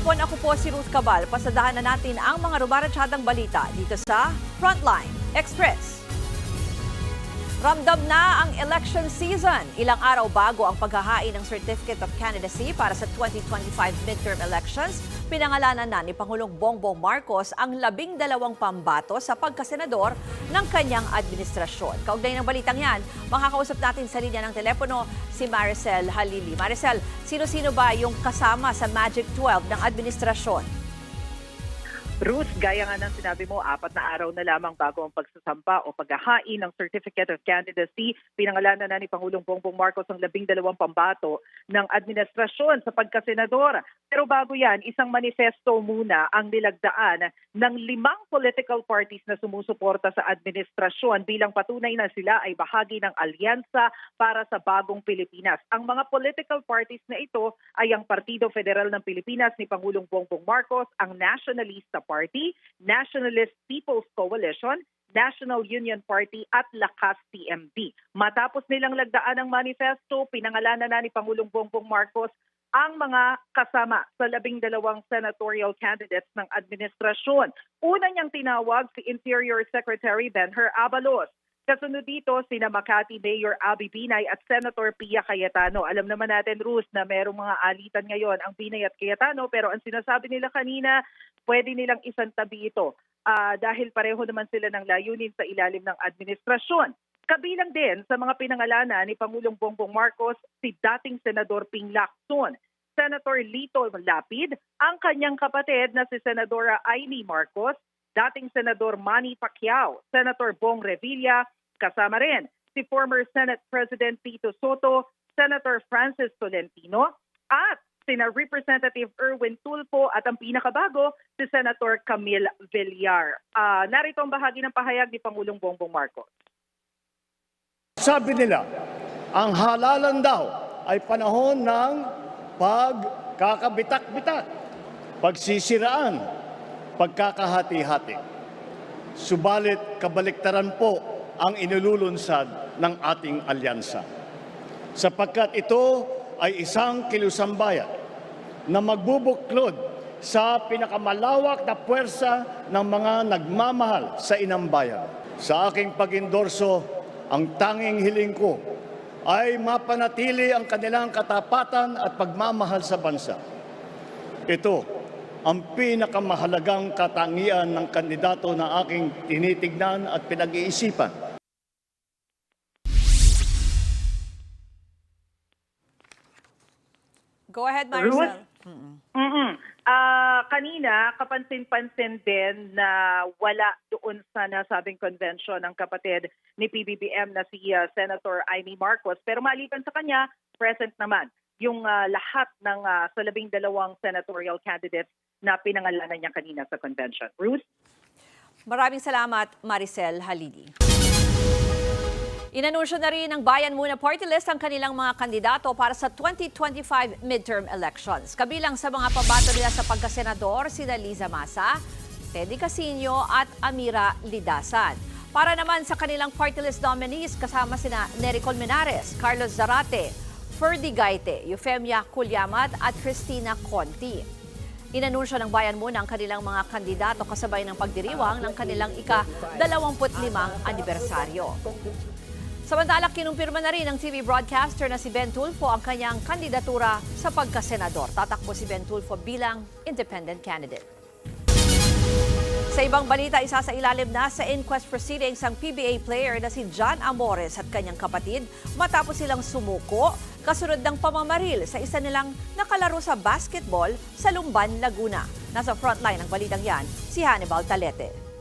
hapon, ako po si Ruth Cabal. Pasadahan na natin ang mga rumaratsyadang balita dito sa Frontline Express. Ramdam na ang election season. Ilang araw bago ang paghahain ng Certificate of Candidacy para sa 2025 midterm elections, pinangalanan na ni Pangulong Bongbong Marcos ang 12 pambato sa pagkasenador ng kanyang administrasyon. Kaugnay ng balitang yan, makakausap natin sa linya ng telepono si Maricel Halili. Maricel, sino-sino ba yung kasama sa Magic 12 ng administrasyon? Ruth, gaya nga ng sinabi mo, 4 na araw na lamang bago ang pagsasampa o paghahain ng Certificate of Candidacy, pinangalanan na ni Pangulong Bongbong Marcos ang 12 pambato ng administrasyon sa pagkasenador. Pero bago yan, isang manifesto muna ang nilagdaan ng 5 political parties na sumusuporta sa administrasyon bilang patunay na sila ay bahagi ng alyansa para sa bagong Pilipinas. Ang mga political parties na ito ay ang Partido Federal ng Pilipinas ni Pangulong Bongbong Marcos, ang Nationalista Party, Nationalist People's Coalition, National Union Party at Lakas TMB. Matapos nilang lagdaan ang manifesto, pinangalanan na ni Pangulong Bongbong Marcos ang mga kasama sa 12 senatorial candidates ng administrasyon. Una niyang tinawag si Interior Secretary Benher Abalos. Kasunod dito, sina Makati Mayor Abby Binay at Senator Pia Cayetano. Alam naman natin, Ruth, na merong mga alitan ngayon ang Binay at Cayetano, pero ang sinasabi nila kanina, pwede nilang isantabi ito dahil pareho naman sila ng layunin sa ilalim ng administrasyon. Kabilang din sa mga pinangalanan ni Pangulong Bongbong Marcos si dating Senador Ping Lacson, Senator Lito Lapid, ang kanyang kapatid na si Senadora Amy Marcos, dating Senador Manny Pacquiao, Senator Bong Revilla, kasama rin si former Senate President Tito Soto, Senator Francis Tolentino, at sina Representative Erwin Tulfo at ang pinakabago, si Senator Camille Villar. Narito ang bahagi ng pahayag ni Pangulong Bongbong Marcos. Sabi nila, ang halalan daw ay panahon ng pagkakabitak-bitak, pagsisiraan, pagkakahati-hati. Subalit kabaliktaran po ang inululunsad ng ating alyansa. Sapagkat ito ay isang kilusambayan na magbubuklod sa pinakamalawak na puwersa ng mga nagmamahal sa inang bayan. Sa aking pag-endorso, ang tanging hiling ko ay mapanatili ang kanilang katapatan at pagmamahal sa bansa. Ito ang pinakamahalagang katangian ng kandidato na aking tinitignan at pinag-iisipan. Go ahead, Maricel. Kanina, kapansin-pansin din na wala doon sa nasabing convention ng kapatid ni PBBM na si Senator Amy Marcos. Pero maliban sa kanya, present naman yung lahat ng sa 12 senatorial candidates na pinangalanan niya kanina sa convention. Ruth? Maraming salamat, Maricel Halili. Inanunsyo na rin ng Bayan Muna Party List ang kanilang mga kandidato para sa 2025 midterm elections. Kabilang sa mga pambato nila sa pagkasenador, sina Liza Masa, Teddy Casino at Amira Lidasan. Para naman sa kanilang party list nominees, kasama sina Nery Colmenares, Carlos Zarate, Ferdy Gaite, Eufemia Culyamat at Cristina Conti. Inanunsyo ng Bayan Muna ang kanilang mga kandidato kasabay ng pagdiriwang ng kanilang ika-25 anibersaryo. Samantala, kinumpirma na rin ng TV broadcaster na si Ben Tulfo ang kanyang kandidatura sa pagkasenador. Tatakbo si Ben Tulfo bilang independent candidate. Sa ibang balita, isa sa ilalim na sa inquest proceedings ang PBA player na si John Amores at kanyang kapatid matapos silang sumuko kasunod ng pamamaril sa isa nilang nakalaro sa basketball sa Lumban, Laguna. Nasa frontline ng balitang yan, si Hannibal Talete.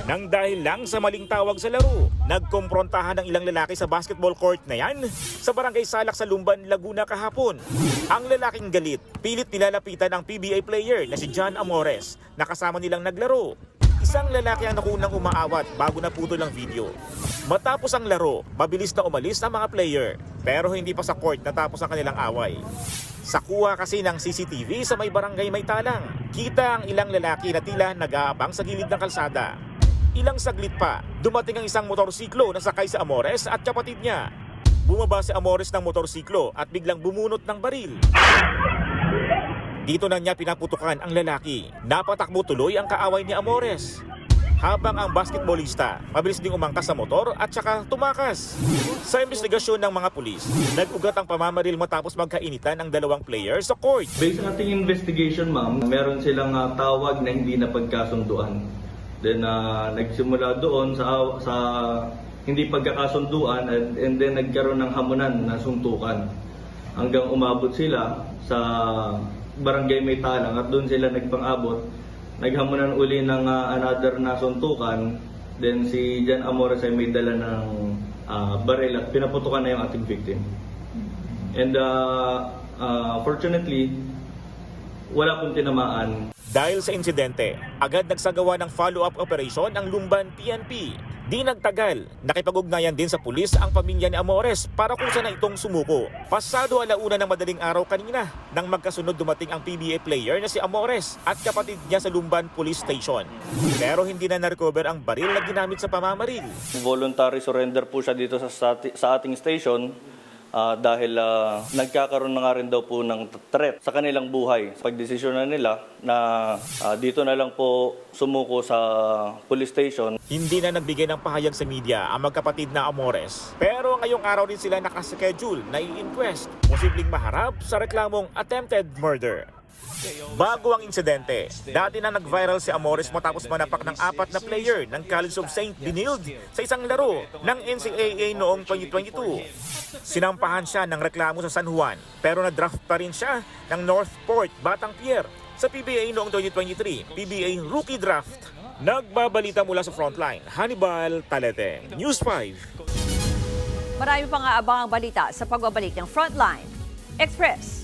Nang dahil lang sa maling tawag sa laro, nagkomprontahan ng ilang lalaki sa basketball court na yan sa Barangay Salak sa Lumban, Laguna kahapon. Ang lalaking galit, pilit nilalapitan ang PBA player na si John Amores na kasama nilang naglaro. Isang lalaki ang nakunang umaawat bago naputol ang video. Matapos ang laro, mabilis na umalis ang mga player pero hindi pa sa court natapos ang kanilang away. Sa kuha kasi ng CCTV sa may barangay Maytalang, kita ang ilang lalaki na tila nag-aabang sa gilid ng kalsada. Ilang saglit pa, dumating ang isang motorsiklo na sakay sa Amores at kapatid niya. Bumaba si Amores ng motorsiklo at biglang bumunot ng baril. Dito na niya pinaputukan ang lalaki. Napatakbo tuloy ang kaaway ni Amores. Habang ang basketballista, mabilis ding umangkas sa motor at saka tumakas. Sa investigasyon ng mga pulis, nag-ugat ang pamamaril matapos magkainitan ang dalawang players sa court. Based sa ating investigation, ma'am, meron silang tawag na hindi napagkasunduan. Then nagsimula doon sa hindi pagkakasunduan and then nagkaroon ng hamunan na suntukan. Hanggang umabot sila sa barangay Maytalang at doon sila nagpang-abot. Naghamunan uli ng another na suntukan. Then si Jan Amores ay may dala ng baril at pinaputukan na yung ating victim. And fortunately, wala pong tinamaan. Dahil sa insidente, agad nagsagawa ng follow-up operation ang Lumban PNP. Di nagtagal, nakipag-ugnayan din sa pulis ang pamilya ni Amores para kung saan na itong sumuko. Pasado alauna ng madaling araw kanina nang magkasunod dumating ang PBA player na si Amores at kapatid niya sa Lumban Police Station. Pero hindi na na-recover ang baril na ginamit sa pamamaril. Voluntary surrender po siya dito sa ating station. Dahil nagkakaroon na nga rin daw po ng threat sa kanilang buhay. Pagdesisyon na nila na dito na lang po sumuko sa police station. Hindi na nagbigay ng pahayag sa media ang magkapatid na Amores. Pero ngayong araw din sila nakaschedule na i-inquest, posibleng maharap sa reklamong attempted murder. Bago ang insidente, dati na nag-viral si Amores matapos manapak ng 4 na player ng College of St. Benilde sa isang laro ng NCAA noong 2022. Sinampahan siya ng reklamo sa San Juan pero na-draft pa rin siya ng Northport, Batang Pier sa PBA noong 2023, PBA Rookie Draft. Nagbabalita mula sa Frontline, Hannibal Talete, News 5. Marami pang aabangang balita sa pagbabalik ng Frontline Express.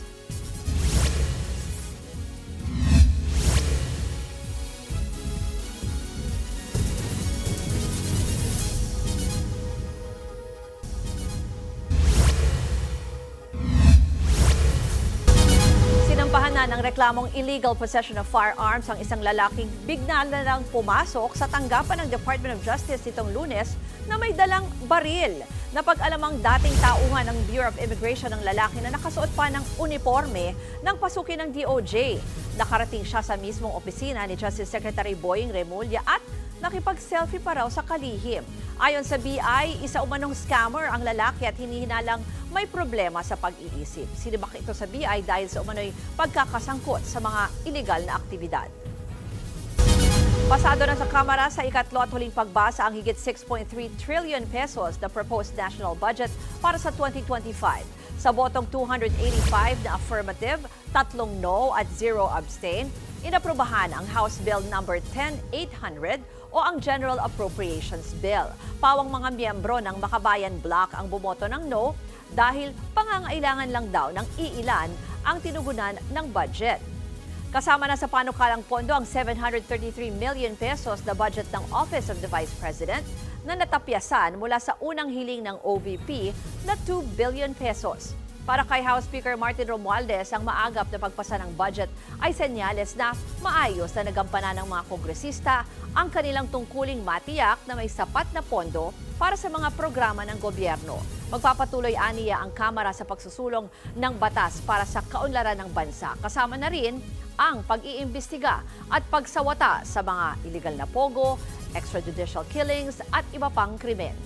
Sinampahan na ng reklamong illegal possession of firearms ang isang lalaking bigla na lang pumasok sa tanggapan ng Department of Justice nitong Lunes na may dalang baril. Napag-alamang dating tauhan ng Bureau of Immigration ng lalaki na nakasuot pa ng uniforme nang pasukin ng DOJ. Nakarating siya sa mismong opisina ni Justice Secretary Boying Remulla at nakipag-selfie pa raw sa kalihim. Ayon sa BI, isa umanong scammer ang lalaki at hinihinalang may problema sa pag-iisip. Sinibak ito sa BI dahil sa umano'y pagkakasangkot sa mga iligal na aktibidad. Pasado na sa Kamara sa ikatlo at huling pagbasa ang higit 6.3 trillion pesos na proposed national budget para sa 2025. Sa botong 285 na affirmative, 3 no at 0 abstain, inaprubahan ang House Bill number 10800 o ang General Appropriations Bill. Pawang mga miyembro ng Makabayan Bloc ang bumoto ng no dahil pangangailangan lang daw ng iilan ang tinugunan ng budget. Kasama na sa panukalang pondo ang 733 million pesos na budget ng Office of the Vice President na natapyasan mula sa unang hiling ng OVP na 2 billion pesos. Para kay House Speaker Martin Romualdez, ang maagap na pagpasa ng budget ay senyales na maayos na nagampanan ng mga kongresista ang kanilang tungkuling matiyak na may sapat na pondo para sa mga programa ng gobyerno. Magpapatuloy aniya ang Kamara sa pagsusulong ng batas para sa kaunlaran ng bansa. Kasama na rin ang pag-iimbestiga at pagsawata sa mga illegal na pogo, extrajudicial killings at iba pang krimen.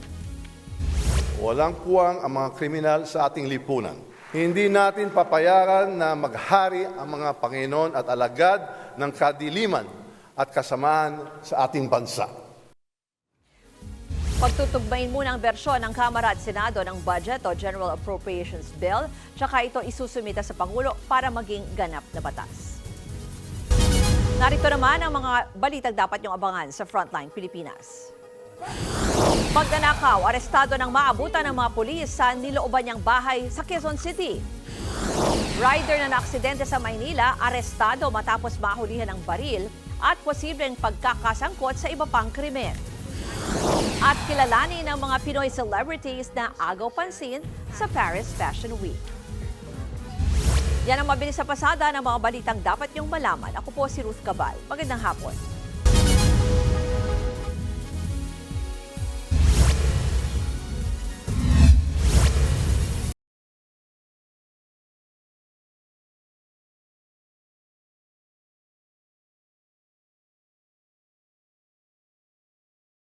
Walang puwang ang mga kriminal sa ating lipunan. Hindi natin papayaran na maghari ang mga Panginoon at alagad ng kadiliman at kasamaan sa ating bansa. Pagtutugbayin muna ang bersyon ng Kamara at Senado ng budget o General Appropriations Bill, tsaka ito isusumita sa Pangulo para maging ganap na batas. Narito naman ang mga balitang dapat niyong abangan sa Frontline Pilipinas. Magnanakaw, arestado ng maabutan ng mga pulis sa nilooban niyang bahay sa Quezon City. Rider na naaksidente sa Maynila, arestado matapos mahulihan ng baril at posibleng pagkakasangkot sa iba pang krimen. At kilalanin ng mga Pinoy celebrities na agaw pansin sa Paris Fashion Week. Yan ang mabilis sa pasada ng mga balitang dapat niyong malaman. Ako po si Ruth Cabal. Magandang hapon.